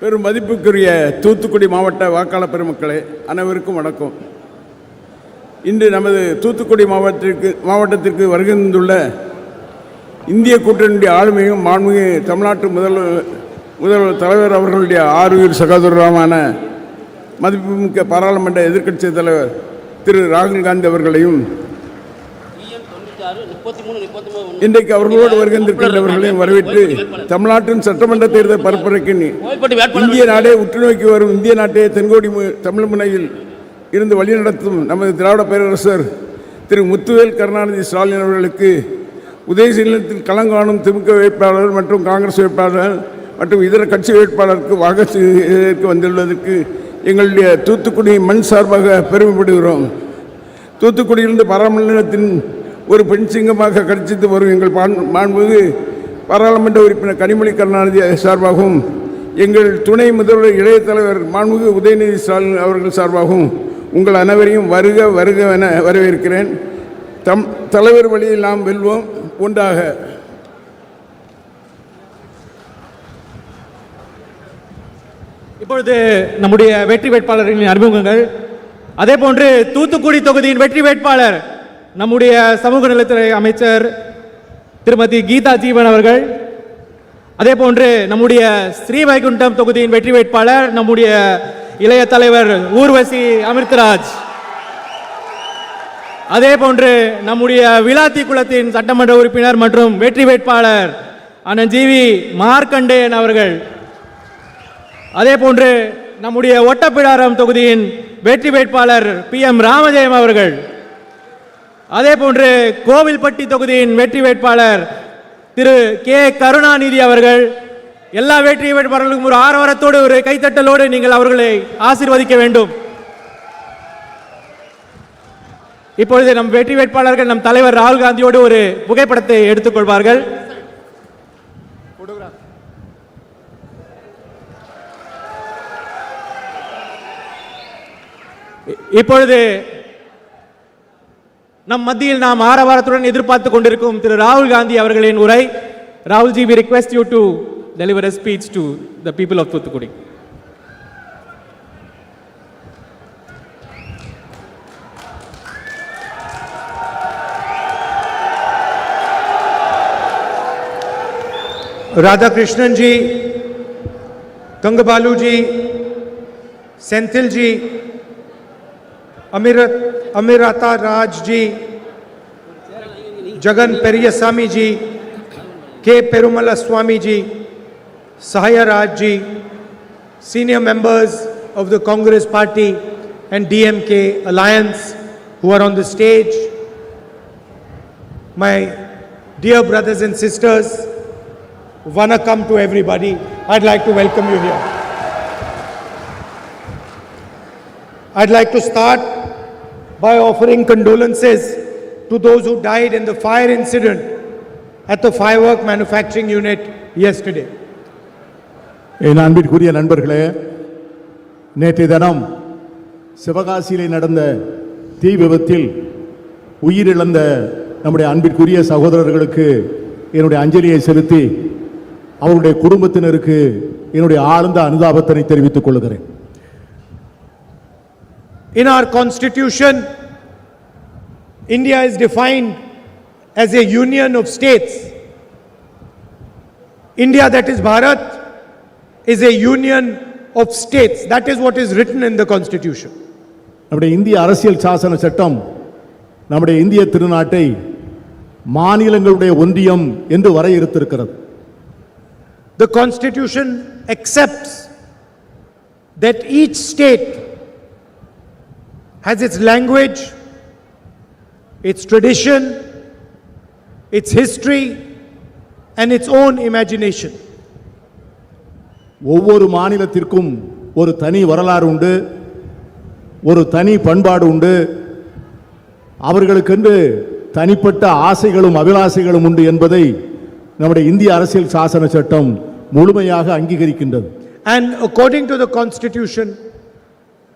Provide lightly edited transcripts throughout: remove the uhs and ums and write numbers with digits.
பெரும் மதிப்புக்குரிய தூத்துக்குடி மாவட்ட வாக்காளர் பெருமக்களே, அனைவருக்கும் வணக்கம். இன்று நமது தூத்துக்குடி மாவட்டத்திற்கு வருகின்றுள்ள இந்திய கூட்டணியுடைய ஆளுமையும் மாண்புமிகு தமிழ்நாட்டு முதல்வர் தலைவர் அவர்களுடைய ஆறுயிர் சகோதரமான மதிப்புமிக்க பாராளுமன்ற எதிர்க்கட்சி தலைவர் திரு ராகுல் காந்தி அவர்களையும் இன்றைக்கு அவர்களோடு வருகின்றவர்களையும் வரவேற்று தமிழ்நாட்டின் சட்டமன்ற தேர்தல் பரப்புரைக்கு இந்திய நாடே உற்றுநோக்கி வரும் இந்திய நாட்டை தென்கோடி தமிழ் முனையில் இருந்து வழிநடத்தும் நமது திராவிட பேரரசர் திரு முத்துவேல் கருணாநிதி ஸ்டாலின் அவர்களுக்கு உதயசீலத்தில் களங்காணும் திமுக வேட்பாளர் மற்றும் காங்கிரஸ் வேட்பாளர் மற்றும் இதர கட்சி வேட்பாளருக்கு வாக்கு வந்துள்ளதற்கு எங்களுடைய தூத்துக்குடி மண் சார்பாக பெருமைப்படுகிறோம். தூத்துக்குடியிலிருந்து பாராளுமன்றத்தின் ஒரு பெண் சிங்கமாக கடிச்சித்து வரும் எங்கள் மாண்புமிகு பாராளுமன்ற உறுப்பினர் கனிமொழி கருணாநிதி சார்பாகவும் எங்கள் துணை முதல்வர் இளைய தலைவர் மாண்புமிகு உதயநிதி ஸ்டாலின் அவர்கள் சார்பாகவும் உங்கள் அனைவரையும் வருக வருக என வரவேற்கிறேன். தலைவர் வழியில் நாம் வெல்வோம் ஒன்றாக. இப்பொழுது நம்முடைய வெற்றி வேட்பாளர்களின் அறிமுகங்கள். அதே போன்று தூத்துக்குடி தொகுதியின் வெற்றி வேட்பாளர் நம்முடைய சமூக நலத்துறை அமைச்சர் திருமதி கீதா ஜீவன் அவர்கள். அதே போன்று நம்முடைய ஸ்ரீவைகுண்டம் தொகுதியின் வெற்றி வேட்பாளர் நம்முடைய இளைய தலைவர் ஊர்வசி அமிர்தராஜ். அதே போன்று நம்முடைய விளாத்தி குளத்தின் சட்டமன்ற உறுப்பினர் மற்றும் வெற்றி வேட்பாளர் அண்ணன் ஜிவி மார்க்கண்டேயன் அவர்கள். அதே போன்று நம்முடைய ஒட்டப்பிடாரம் தொகுதியின் வெற்றி வேட்பாளர் PM ராமஜெயம் அவர்கள். அதே போன்று கோவில்பட்டி தொகுதியின் வெற்றி வேட்பாளர் திரு K கருணாநிதி அவர்கள். எல்லா வெற்றி வேட்பாளர்களுக்கும் ஒரு ஆரவாரத்தோடு ஒரு கைத்தட்டலோடு நீங்கள் அவர்களை ஆசீர்வதிக்க வேண்டும். இப்பொழுது நம் வெற்றி வேட்பாளர்கள் நம் தலைவர் ராகுல் காந்தியோடு ஒரு புகைப்படத்தை எடுத்துக்கொள்வார்கள். இப்பொழுது நம் மத்தியில் நாம் ஆரவாரத்துடன் எதிர்பார்த்து கொண்டிருக்கும் திரு ராகுல் காந்தி அவர்களின் உரை. ராகுல்ஜி, we request you to deliver a speech to the people of Thoothukudi. Radhakrishnan ji, Gangabalu ji, Senthil ji, Amirata Raj ji, Jagan Periyasamy ji, K Perumala Swamy ji, Sahaya Raj ji, senior members of the Congress Party and DMK Alliance who are on the stage, my dear brothers and sisters, Vanakkam to everybody. I'd like to welcome you here. I'd like to start by offering condolences to those who died in the fire incident at the firework manufacturing unit yesterday. என் அன்பிற்குரிய நண்பர்களே, நேற்றைய தினம் சிவகாசியிலே நடந்த தீ விபத்தில் உயிரிழந்த நம்முடைய அன்பிற்குரிய சகோதரர்களுக்கு என்னுடைய அஞ்சலியை செலுத்தி அவருடைய குடும்பத்தினருக்கு என்னுடைய ஆழ்ந்த அனுதாபத்தை தெரிவித்துக் கொள்கிறேன். In our constitution, India is defined as a union of states. India, that is Bharat, is a union of states. That is what is written in the constitution. நம்முடைய இந்திய அரசியல் சாசன சட்டம் நம்முடைய இந்திய திருநாட்டை மாநிலங்களுடைய ஒன்றியம் என்று வரையறுத்திருக்கிறது. The constitution accepts that each state has its language, its tradition, its history and its own imagination. ஒவ்வொரு மாநிலத்திற்கும் ஒரு தனி வரலாறு உண்டு, ஒரு தனி பண்பாடு உண்டு, அவர்களுக்கென்று தனிப்பட்ட ஆசைகளும் அபிலாசைகளும் உண்டு என்பதை நம்முடைய இந்திய அரசியல் சாசன சட்டம் முழுமையாக அங்கீகரிக்கின்றது. And according to the constitution,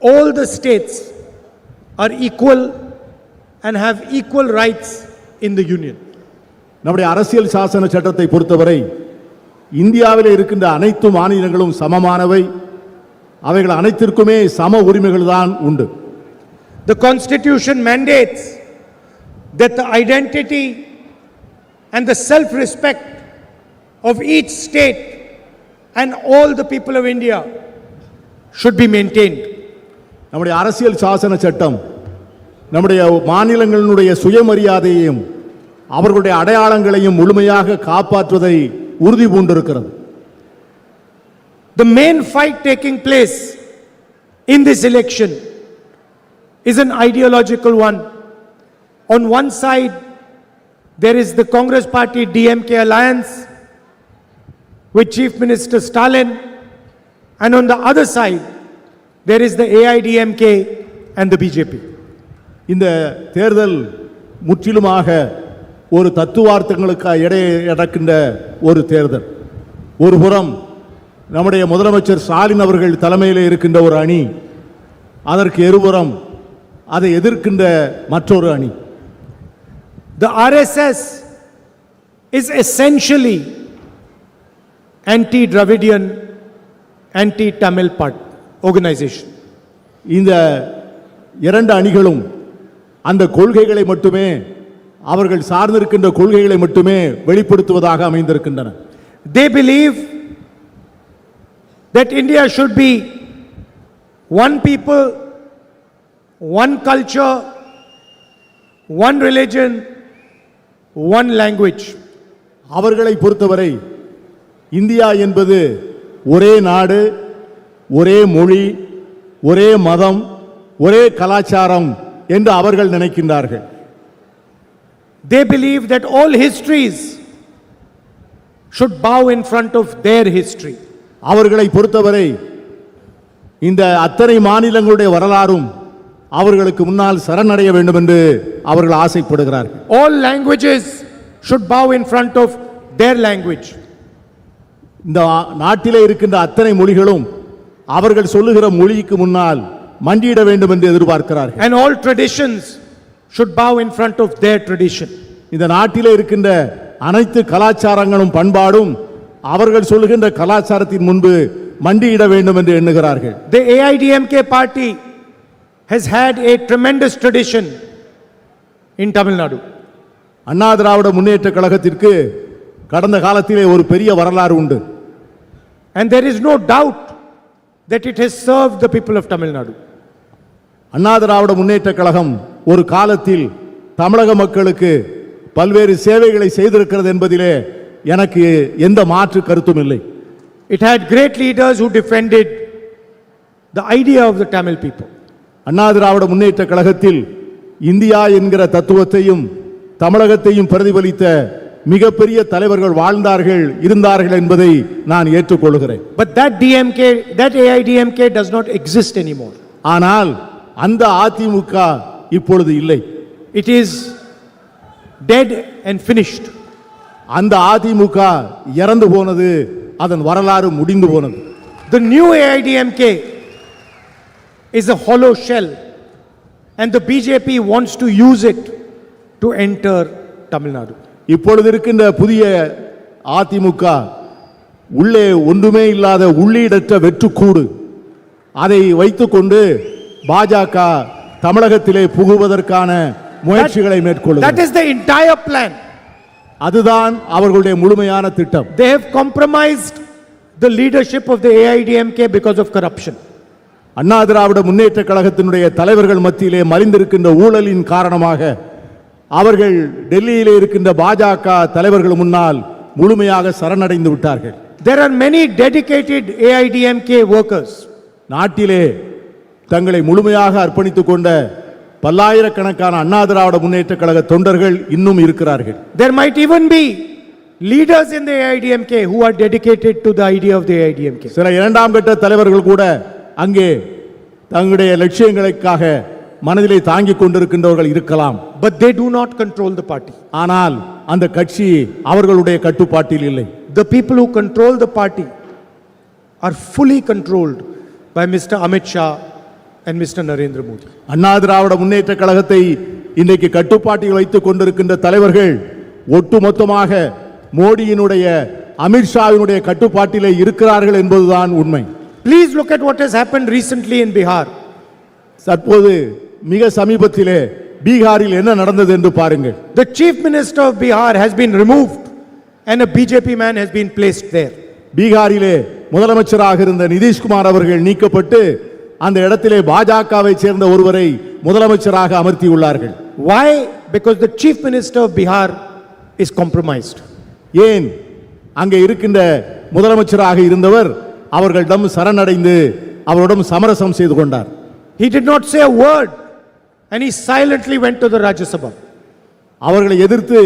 all the states are equal and have equal rights in the union. நம்முடைய அரசியல் சாசன சட்டத்தை பொறுத்தவரை இந்தியாவில் இருக்கின்ற அனைத்து மாநிலங்களும் சமமானவை, அவைகள் அனைத்திற்குமே சம உரிமைகள் தான் உண்டு. The Constitution mandates that the identity and the self-respect of each state and all the people of India should be maintained. நம்முடைய அரசியல் சாசன சட்டம் நம்முடைய மாநிலங்களினுடைய சுயமரியாதையையும் அவர்களுடைய அடையாளங்களையும் முழுமையாக காப்பாற்றுவதை உறுதி பூண்டிருக்கிறது. The main fight taking place in this election is an ideological one. On one side, there is the Congress Party DMK alliance with Chief Minister Stalin, and on the other side, there is the AIDMK and the BJP. இந்த தேர்தல் முற்றிலுமாக ஒரு தத்துவார்த்தங்களுக்கு இடையே நடக்கின்ற ஒரு தேர்தல். ஒரு புறம் நம்முடைய முதலமைச்சர் ஸ்டாலின் அவர்கள் தலைமையில் இருக்கின்ற ஒரு அணி, அதற்கு இருபுறம் அதை எதிர்க்கின்ற மற்றொரு அணி. The RSS is essentially anti-Dravidian, anti-Tamil organization. இந்த இரண்டு அணிகளும் அந்த கொள்கைகளை மட்டுமே, அவர்கள் சார்ந்திருக்கின்ற கொள்கைகளை மட்டுமே வெளிப்படுத்துவதாக அமைந்திருக்கின்றன. They believe that India should be one people, one culture, one religion, one language. அவர்களை பொறுத்தவரை இந்தியா என்பது ஒரே நாடு, ஒரே மொழி, ஒரே மதம், ஒரே கலாச்சாரம் என்று அவர்கள் நினைக்கின்றார்கள். They believe that all histories should bow in front of their history. அவர்களை பொறுத்தவரை இந்த அத்தனை மாநிலங்களுடைய வரலாறும் அவர்களுக்கு முன்னால் சரணடைய வேண்டும் என்று அவர்கள் ஆசைப்படுகிறார்கள். All languages should bow in front of their language. இந்த நாட்டிலே இருக்கின்ற அத்தனை மொழிகளும் அவர்கள் சொல்லுகிற மொழிக்கு முன்னால் மண்டியிட வேண்டும் என்று எதிர்பார்க்கிறார்கள். And all traditions should bow in front of their tradition. இந்த நாட்டிலே இருக்கின்ற அனைத்து கலாச்சாரங்களும் பண்பாடும் அவர்கள் சொல்லுகின்ற கலாச்சாரத்தின் முன்பு மண்டியிட வேண்டும் என்று எண்ணுகிறார்கள். The AIDMK party has had a tremendous tradition in Tamil Nadu. Anna Dravida Munnetra கழகத்திற்கு கடந்த காலத்திலே ஒரு பெரிய வரலாறு உண்டு. And there is no doubt that it has served the people of Tamil Nadu. Anna Dravida Munnetra Kazhagam ஒரு காலத்தில் தமிழக மக்களுக்கு பல்வேறு சேவைகளை செய்திருக்கிறது என்பதிலே எனக்கு எந்த மாற்று கருத்தும் இல்லை. It had great leaders who defended the idea of the Tamil people. Anna Dravida Munnetra கழகத்தில் இந்தியா என்கிற தத்துவத்தையும் தமிழகத்தையும் பிரதிபலித்த மிகப்பெரிய தலைவர்கள் வாழ்ந்தார்கள், இருந்தார்கள் என்பதை நான் ஏற்றுக்கொள்கிறேன். But that AIDMK does not exist anymore. ஆனால் அந்த அதிமுக இப்பொழுது இல்லை. It is dead and finished. அந்த அதிமுக இறந்து போனது, அதன் வரலாறு முடிந்து போனது. The new AIDMK is a hollow shell, and the BJP wants to use it to enter Tamil Nadu. இப்பொழுது இருக்கின்ற புதிய அதிமுக உள்ளே ஒன்றுமே இல்லாத உள்ளீடற்ற வெற்றுக்கூடு. அதை வைத்துக்கொண்டு பாஜக தமிழகத்திலே புகுவதற்கான முயற்சிகளை மேற்கொள்ளும். That is the entire plan. அதுதான் அவர்களுடைய முழுமையான திட்டம். They have compromised the leadership of the AIDMK because of corruption. Anna Dravida Munnetra கழகத்தினுடைய தலைவர்கள் மத்தியிலே மலிந்திருக்கின்ற ஊழலின் காரணமாக அவர்கள் டெல்லியிலே இருக்கின்ற பாஜக தலைவர்கள் முன்னால் முழுமையாக சரணடைந்து விட்டார்கள். There are many dedicated AIDMK workers. நாட்டிலே தங்களை முழுமையாக அர்ப்பணித்துக் கொண்ட பல்லாயிரக்கணக்கான அண்ணா திராவிட முன்னேற்ற கழக தொண்டர்கள் இன்னும் இருக்கிறார்கள். There might even be leaders in the AIDMK who are dedicated to the idea of the AIDMK. சில இரண்டாம் கட்ட தலைவர்கள் கூட அங்கே தங்களுடைய லட்சியங்களுக்காக மனதிலே தாங்கிக் கொண்டிருக்கின்றவர்கள் இருக்கலாம். But they do not control the party. ஆனால் அந்த கட்சி அவர்களுடைய கட்டுப்பாட்டில் இல்லை. The people who control the party are fully controlled by Mr. Amit Shah and Mr. Narendra Modi. Anna Dravida Munnetra கழகத்தை இன்றைக்கு கட்டுப்பாட்டில் வைத்துக் கொண்டிருக்கின்ற தலைவர்கள் ஒட்டுமொத்தமாக மோடியினுடைய அமித்ஷாவினுடைய கட்டுப்பாட்டிலே இருக்கிறார்கள் என்பதுதான் உண்மை. Please look at what has happened recently in Bihar. தற்போது மிக சமீபத்திலே பீகாரில் என்ன நடந்தது என்று பாருங்கள். The chief minister of Bihar has been removed and a BJP man has been placed there. பீகாரிலே முதலமைச்சராக இருந்த நிதிஷ்குமார் அவர்கள் நீக்கப்பட்டு அந்த இடத்திலே பாஜகவை சேர்ந்த ஒருவரை முதலமைச்சராக அமர்த்தியுள்ளார்கள். Why? Because the chief minister of Bihar is compromised. ஏன்? அங்கே இருக்கின்ற முதலமைச்சராக இருந்தவர் அவர்களிடம் சரணடைந்து அவரிடம் சமரசம் செய்து கொண்டார். He did not say a word and he silently went to the Rajya Sabha. அவர்களை எதிர்த்து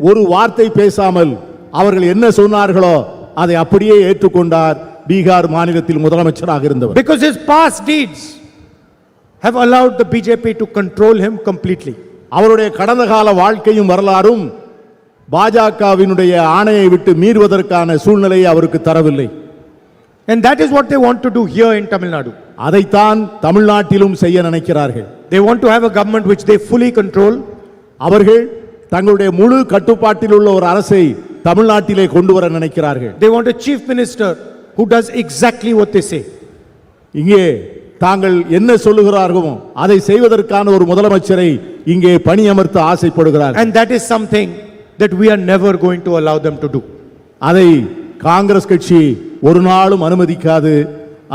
ஒரு வார்த்தை பேசாமல் அவர்கள் என்ன சொன்னார்களோ அதை அப்படியே ஏற்றுக்கொண்டார் பீகார் மாநிலத்தில் முதலமைச்சராக இருந்தவர். Because his past deeds have allowed the BJP to control him completely. அவருடைய கடந்த கால வாழ்க்கையும் வரலாறும் பாஜகவினுடைய ஆணையை விட்டு மீறுவதற்கான சூழ்நிலையை அவருக்கு தரவில்லை. And that is what they want to do here in Tamil Nadu. அதைத்தான் தமிழ்நாட்டிலும் செய்ய நினைக்கிறார்கள். They want to have a government which they fully control. அவர்கள் தங்களுடைய முழு கட்டுப்பாட்டில் உள்ள ஒரு அரசை தமிழ்நாட்டிலே கொண்டு வர நினைக்கிறார்கள். They want a chief minister who does exactly what they say. இங்கே தாங்கள் என்ன சொல்லுகிறார்களோ அதை செய்வதற்கான ஒரு முதலமைச்சரை இங்கே பணியமர்த்த ஆசைப்படுகிறார்கள். And that is something that we are never going to allow them to do. அதை காங்கிரஸ் கட்சி ஒரு நாளும் அனுமதிக்காது.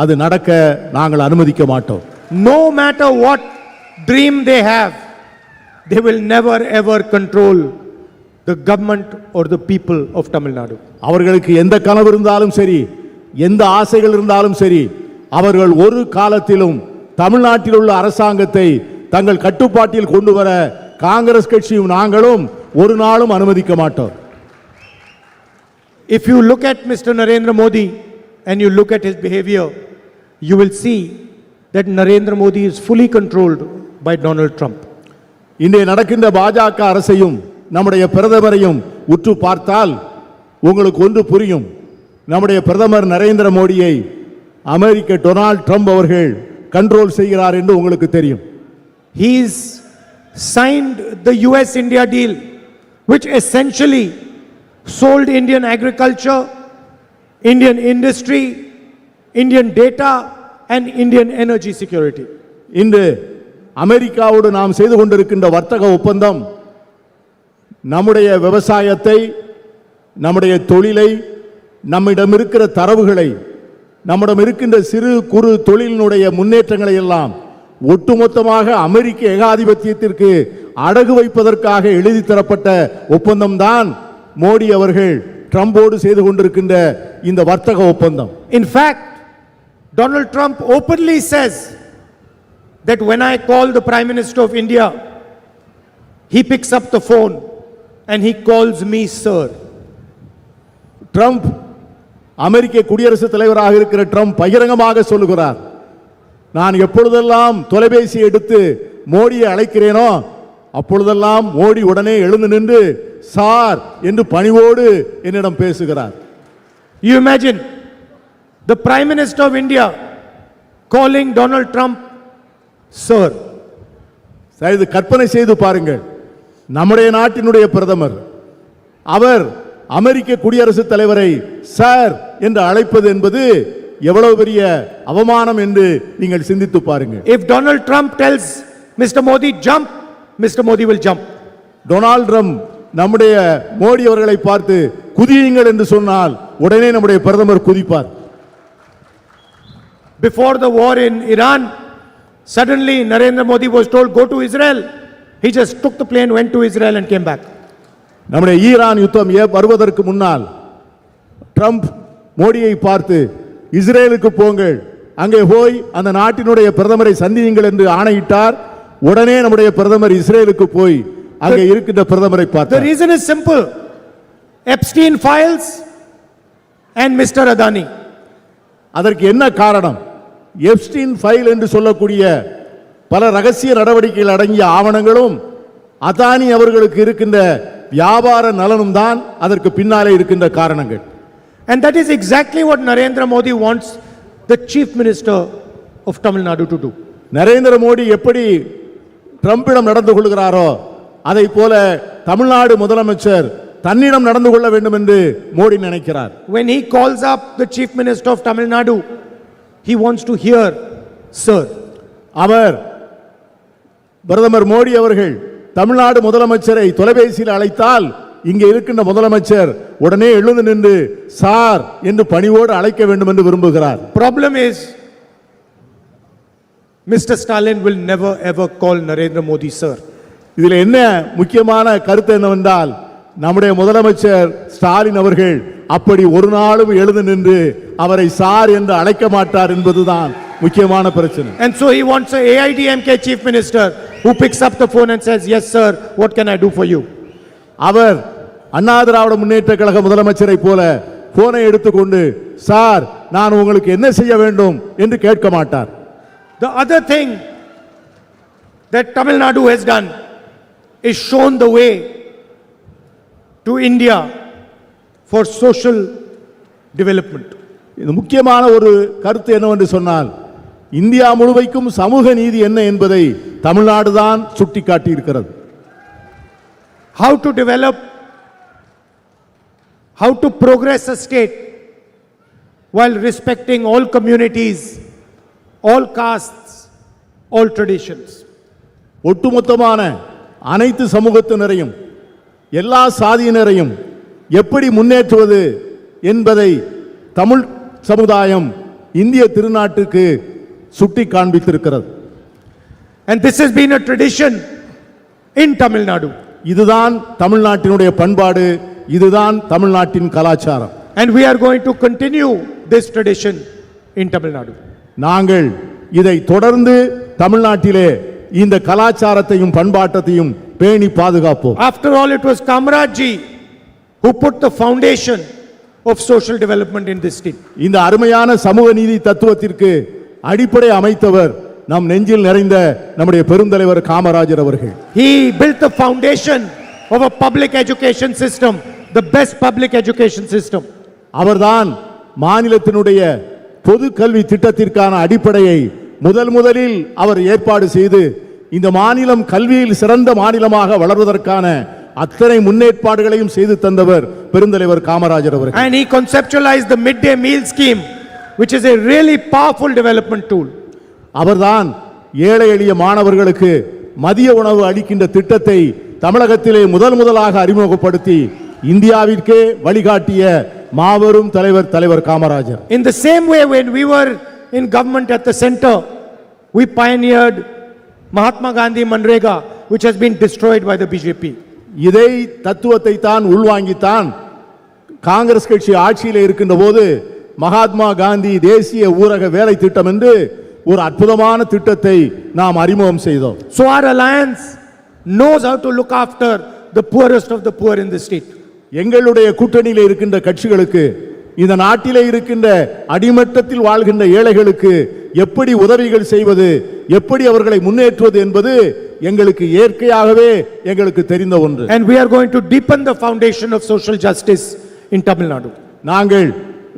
அது நடக்க நாங்கள் அனுமதிக்க மாட்டோம். No matter what dream they have, they will never ever control the government or the people of Tamil Nadu. அவர்களுக்கு எந்த கனவு இருந்தாலும் சரி, எந்த ஆசைகள் இருந்தாலும் சரி, அவர்கள் ஒரு காலத்திலும் தமிழ்நாட்டில் உள்ள அரசாங்கத்தை தங்கள் கட்டுப்பாட்டில் கொண்டு வர காங்கிரஸ் கட்சியும் நாங்களும் ஒரு நாளும் அனுமதிக்க மாட்டோம். If you look at Mr. Narendra Modi and you look at his behavior, you will see that Narendra Modi is fully controlled by Donald Trump. இங்கே நடக்கின்ற பாஜக அரசையும் நம்முடைய பிரதமரையும் உற்று பார்த்தால் உங்களுக்கு ஒன்று புரியும். நம்முடைய பிரதமர் நரேந்திர மோடியை அமெரிக்க டொனால்ட் ட்ரம்ப் அவர்கள் கண்ட்ரோல் செய்கிறார் என்று உங்களுக்கு தெரியும். He's signed the US-India deal, which essentially sold Indian agriculture, Indian industry, Indian data and Indian energy security. இன்று அமெரிக்காவோடு நாம் செய்து கொண்டிருக்கின்ற வர்த்தக ஒப்பந்தம் நம்முடைய விவசாயத்தை, நம்முடைய தொழிலை, நம்மிடம் இருக்கிற தரவுகளை, நம்மிடம் இருக்கின்ற சிறு குறு தொழிலினுடைய முன்னேற்றங்களை எல்லாம் ஒட்டுமொத்தமாக அமெரிக்க ஏகாதிபத்தியத்திற்கு அடகு வைப்பதற்காக எழுதி தரப்பட்ட ஒப்பந்தம் தான் மோடி அவர்கள் ட்ரம்போடு செய்து கொண்டிருக்கின்ற இந்த வர்த்தக ஒப்பந்தம். In fact, Donald Trump openly says that when I call the Prime Minister of India, he picks up the phone and he calls me sir. Trump அமெரிக்க குடியரசுத் தலைவராக இருக்கிற ட்ரம்ப் பகிரங்கமாக சொல்லுகிறார், நான் எப்பொழுதெல்லாம் தொலைபேசி எடுத்து மோடியை அழைக்கிறேனோ அப்பொழுதெல்லாம் மோடி உடனே எழுந்து நின்று சார் என்று பணிவோடு என்னிடம் பேசுகிறார். You imagine the Prime Minister of India calling Donald Trump sir. இது கற்பனை செய்து பாருங்கள். நம்முடைய நாட்டினுடைய பிரதமர் அவர் அமெரிக்க குடியரசுத் தலைவரை சார் என்று அழைப்பது என்பது எவ்வளவு பெரிய அவமானம் என்று நீங்கள் சிந்தித்து பாருங்கள். If Donald Trump tells Mr. Modi jump, Mr. Modi will jump. Donald Trump நம்முடைய மோடி அவர்களை பார்த்து குதியுங்கள் என்று சொன்னால் உடனே நம்முடைய பிரதமர் குதிப்பார். Before the war in Iran, suddenly Narendra Modi was told go to Israel. He just took the plane, went to Israel and came back. நம்முடைய Iran யுத்தம் வருவதற்கு முன்னால் ட்ரம்ப் மோடியை பார்த்து இஸ்ரேலுக்கு போங்கள், அங்கே போய் அந்த நாட்டினுடைய பிரதமரை சந்தியுங்கள் என்று ஆணையிட்டார். உடனே நம்முடைய பிரதமர் இஸ்ரேலுக்கு போய் அங்கே இருக்கின்ற பிரதமரை The பார்த்தார். reason is simple. Epstein files and Mr. Adani. அதற்கு என்ன காரணம்? எப்ஸ்டீன் ஃபைல் என்று சொல்லக்கூடிய பல ரகசிய நடவடிக்கைகள் அடங்கிய ஆவணங்களும் அதானி அவர்களுக்கு இருக்கின்ற வியாபார நலனும் தான் அதற்கு பின்னாலே இருக்கின்ற காரணங்கள். And that is exactly what Narendra Modi wants the Chief Minister of Tamil Nadu to do. Narendra Modi எப்படி ட்ரம்பிடம் நடந்து கொள்கிறாரோ அதை போல தமிழ்நாடு முதலமைச்சர் தன்னிடம் நடந்து கொள்ள வேண்டும் என்று மோடி நினைக்கிறார். When he calls up the Chief Minister of Tamil Nadu, he wants to hear, sir. அவர் பிரதமர் மோடி அவர்கள் தமிழ்நாடு முதலமைச்சரை தொலைபேசியில் அழைத்தால் இங்கே இருக்கின்ற முதலமைச்சர் உடனே எழுந்து நின்று சார் என்று பணிவோடு அழைக்க வேண்டும் என்று விரும்புகிறார். Problem is, Mr. Stalin will never ever call Narendra Modi sir. இதில் என்ன முக்கியமான கருத்து என்னவென்றால் நம்முடைய முதலமைச்சர் ஸ்டாலின் அவர்கள் அப்படி ஒரு நாளும் எழுந்து நின்று அவரை சார் என்று அழைக்க மாட்டார் என்பதுதான் முக்கியமான பிரச்சனை. And so he wants a AIDMK chief minister who picks up the phone and says, yes sir, what can I do for you? அவர் அண்ணா திராவிட முன்னேற்ற கழக முதலமைச்சரை போல போனை எடுத்துக்கொண்டு சார் நான் உங்களுக்கு என்ன செய்ய வேண்டும் என்று கேட்க மாட்டார். The other thing that Tamil Nadu has done is shown the way to India for social development. இது முக்கியமான ஒரு கருத்து என்னவென்று சொன்னால் இந்தியா முழுமைக்கும் சமூக நீதி என்ன என்பதை தமிழ்நாடு தான் சுட்டிக்காட்டி இருக்கிறது. How to develop, how to progress a state while respecting all communities, all castes, all traditions. ஒட்டுமொத்தமான அனைத்து சமூகத்தினரையும் எல்லா சாதியினரையும் எப்படி முன்னேற்றுவது என்பதை தமிழ் சமுதாயம் இந்திய திருநாட்டுக்கு சுட்டி காண்பித்திருக்கிறது. And this has been a tradition in Tamil Nadu. இதுதான் தமிழ்நாட்டினுடைய பண்பாடு, இதுதான் தமிழ்நாட்டின் கலாச்சாரம். And we are going to continue this tradition in Tamil Nadu. நாங்கள் இதை தொடர்ந்து தமிழ்நாட்டிலே இந்த கலாச்சாரத்தையும் பண்பாட்டத்தையும் பேணி பாதுகாப்போம். After all, it was Kamraj ji who put the foundation of social development in this state. இந்த அருமையான சமூக நீதி தத்துவத்திற்கு அடிப்படை அமைத்தவர் நம் நெஞ்சில் நிறைந்த நம்முடைய பெருந்தலைவர் காமராஜர் அவர்கள். He built the foundation of a public education system, the best public education system. அவர்தான் மாநிலத்தினுடைய பொது கல்வி திட்டத்திற்கான அடிப்படையை முதலில் அவர் ஏற்பாடு செய்து இந்த மாநிலம் கல்வியில் சிறந்த மாநிலமாக வளர்வதற்கான அத்தனை முன்னேற்பாடுகளையும் செய்து தந்தவர் பெருந்தலைவர் காமராஜர் அவர்கள். And he conceptualized the midday meal scheme, which is a really powerful development tool. அவர்தான் ஏழை எளிய மாணவர்களுக்கு மதிய உணவு அளிக்கின்ற திட்டத்தை தமிழகத்திலே முதலாக அறிமுகப்படுத்தி இந்தியாவிற்கே வழிகாட்டிய மாபெரும் தலைவர் Kamarajar. In the same way, when we were in government at the center, we pioneered Mahatma Gandhi Manrega, which has been destroyed by the BJP. இதை தத்துவத்தை தான் உள்வாங்கித்தான் காங்கிரஸ் கட்சி ஆட்சியில் இருக்கின்ற போது மகாத்மா காந்தி தேசிய ஊரக வேலை திட்டம் என்று ஒரு அற்புதமான திட்டத்தை நாம் அறிமுகம் செய்தோம். So our alliance knows how to look after the poorest of the poor in the state. எங்களுடைய கூட்டணியில் இருக்கின்ற கட்சிகளுக்கு இந்த நாட்டிலே இருக்கின்ற அடிமட்டத்தில் வாழ்கின்ற ஏழைகளுக்கு எப்படி உதவிகள் செய்வது, எப்படி அவர்களை முன்னேற்றுவது என்பது எங்களுக்கு இயற்கையாகவே எங்களுக்கு தெரிந்த ஒன்று. And we are going to deepen the foundation of social justice in Tamil Nadu. நாங்கள்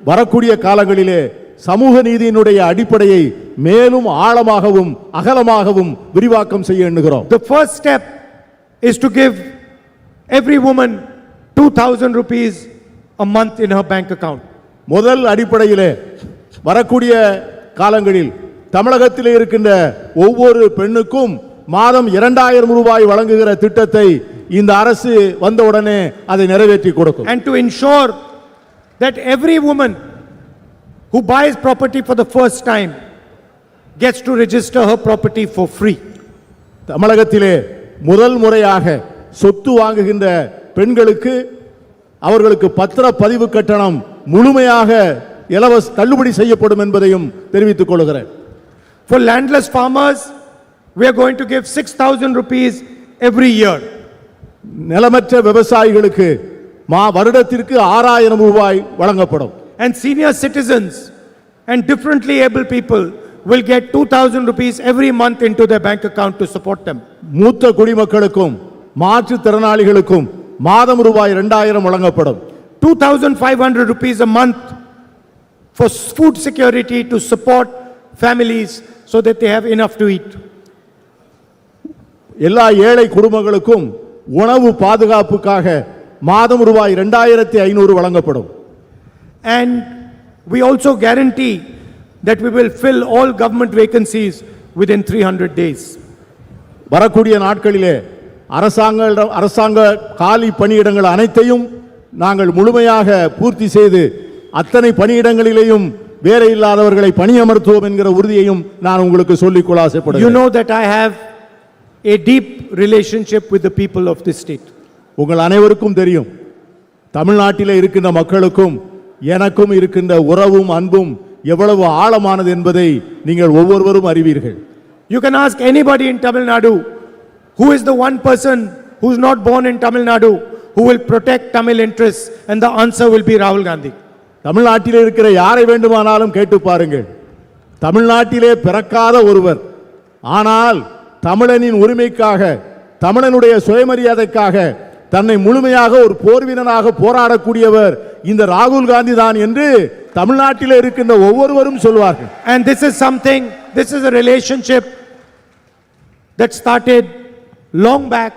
வரக்கூடிய காலங்களிலே சமூக நீதியினுடைய அடிப்படையை மேலும் ஆழமாகவும் அகலமாகவும் விரிவாக்கம் செய்ய எண்ணுகிறோம். The first step is to give every woman 2,000 rupees a month in her bank account. முதல் அடிப்படையிலே வரக்கூடிய காலங்களில் தமிழகத்தில் இருக்கின்ற ஒவ்வொரு பெண்ணுக்கும் மாதம் 2000 ரூபாய் வழங்குகிற திட்டத்தை இந்த அரசு வந்தவுடனே அதை நிறைவேற்றி கொடுக்கும். And to ensure that every woman who buys property for the first time gets to register her property for free. தமிழகத்திலே முதல் முறையாக சொத்து வாங்குகின்ற பெண்களுக்கு அவர்களுக்கு பத்திர பதிவு கட்டணம் முழுமையாக இலவச தள்ளுபடி செய்யப்படும் என்பதையும் தெரிவித்துக் கொள்கிறேன். For landless farmers, we are going to give 6,000 rupees every year. நிலமற்ற விவசாயிகளுக்கு வருடத்திற்கு 6000 ரூபாய் வழங்கப்படும். And senior citizens and differently able people will get 2,000 rupees every month into their bank account to support them. மூத்த குடிமக்களுக்கும் மாற்றுத்திறனாளிகளுக்கும் மாதம் ரூபாய் 2000 வழங்கப்படும். 2,500 rupees a month for food security to support families so that they have enough to eat. எல்லா ஏழை குடும்பங்களுக்கும் உணவு பாதுகாப்புக்காக மாதம் ரூபாய் 2500 வழங்கப்படும். And we also guarantee that we will fill all government vacancies within 300 days. வரக்கூடிய நாட்களிலே அரசாங்க காலி பணியிடங்கள் அனைத்தையும் நாங்கள் முழுமையாக பூர்த்தி செய்து அத்தனை பணியிடங்களிலேயும் வேலை இல்லாதவர்களை பணியமர்த்துவோம் என்கிற உறுதியையும் நான் உங்களுக்கு சொல்லிக்கொள்ள You ஆசைப்படுகிறேன். know that I have a deep relationship with the people of this state. உங்கள் அனைவருக்கும் தெரியும், தமிழ்நாட்டிலே இருக்கின்ற மக்களுக்கும் எனக்கும் இருக்கின்ற உறவும் அன்பும் எவ்வளவு ஆழமானது என்பதை நீங்கள் ஒவ்வொருவரும் அறிவீர்கள். You can ask anybody in Tamil Nadu, who is the one person who's not born in Tamil Nadu, who will protect Tamil interests, and the answer will be Rahul Gandhi. தமிழ்நாட்டிலே இருக்கிற யாரை வேண்டுமானாலும் கேட்டு பாருங்கள், தமிழ்நாட்டிலே பிறக்காத ஒருவர் ஆனால் தமிழனின் உரிமைக்காக தமிழனுடைய சுயமரியாதைக்காக தன்னை முழுமையாக ஒரு போர்வீரனாக போராடக்கூடியவர் இந்த ராகுல் காந்தி தான் என்று தமிழ்நாட்டிலே இருக்கின்ற ஒவ்வொருவரும் சொல்வார்கள். And this is a relationship that started long back.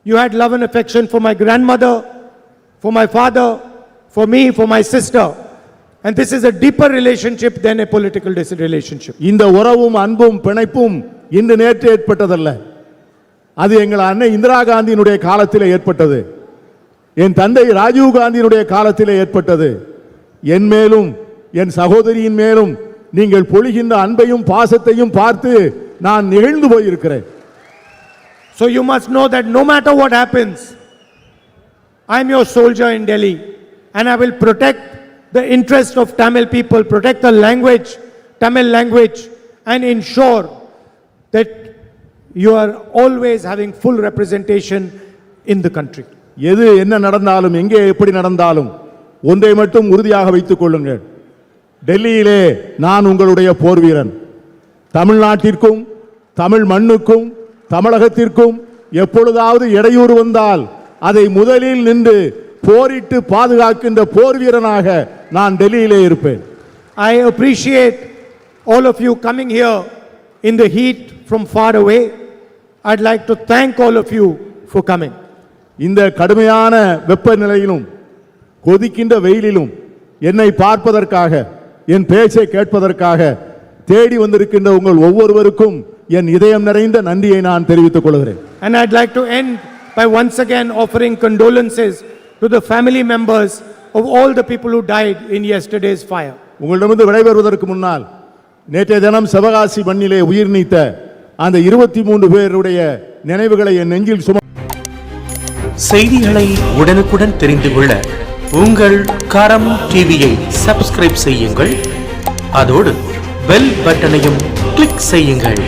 You had love and affection for my grandmother, for my father, for me, for my sister. And this is a deeper relationship than a political relationship. இந்த உறவும் அன்பும் பிணைப்பும் இன்று நேற்று ஏற்பட்டதல்ல. அது எங்கள் அன்னை இந்திரா காந்தியினுடைய காலத்திலே ஏற்பட்டது. என் தந்தை ராஜீவ் காந்தியினுடைய காலத்திலே ஏற்பட்டது. என் மேலும் என் சகோதரியின் மேலும் நீங்கள் பொழிகின்ற அன்பையும் பாசத்தையும் பார்த்து நான் நெகிழ்ந்து போயிருக்கிறேன். So you must know that no matter what happens, I am your soldier in Delhi and I will protect the interest of Tamil people, protect the language, Tamil language, and ensure that you are always having full representation in the country. எது என்ன நடந்தாலும் எங்கே எப்படி நடந்தாலும் ஒன்றை மட்டும் உறுதியாக வைத்துக் கொள்ளுங்கள், டெல்லியிலே நான் உங்களுடைய போர் வீரன். தமிழ்நாட்டிற்கும் தமிழ் மண்ணுக்கும் தமிழகத்திற்கும் எப்பொழுதாவது இடையூறு வந்தால் அதை முதலில் நின்று போரிட்டு பாதுகாக்கின்ற போர் வீரனாக நான் டெல்லியிலே இருப்பேன். I appreciate all of you coming here in the heat from far away. I'd like to thank all of you for coming. இந்த கடுமையான வெப்பநிலையிலும் கொதிக்கின்ற வெயிலிலும் என்னை பார்ப்பதற்காக என் பேச்சை கேட்பதற்காக தேடி வந்திருக்கின்ற உங்கள் ஒவ்வொருவருக்கும் என் இதயம் நிறைந்த நன்றியை நான் தெரிவித்துக் கொள்கிறேன். And I'd like to end by once again offering condolences to the family members of all the people who died in yesterday's fire. உங்களிடமிருந்து விடைபெறுவதற்கு முன்னால் நேற்றைய தினம் சிவகாசி மண்ணிலே உயிர் நீத்த அந்த 23 பேருடைய நினைவுகளை என் நெஞ்சில் செய்திகளை உடனுக்குடன் தெரிந்து கொள்ள உங்கள் கரம் டிவியை சப்ஸ்கிரைப் செய்யுங்கள், அதோடு பெல் பட்டனையும் கிளிக் செய்யுங்கள்.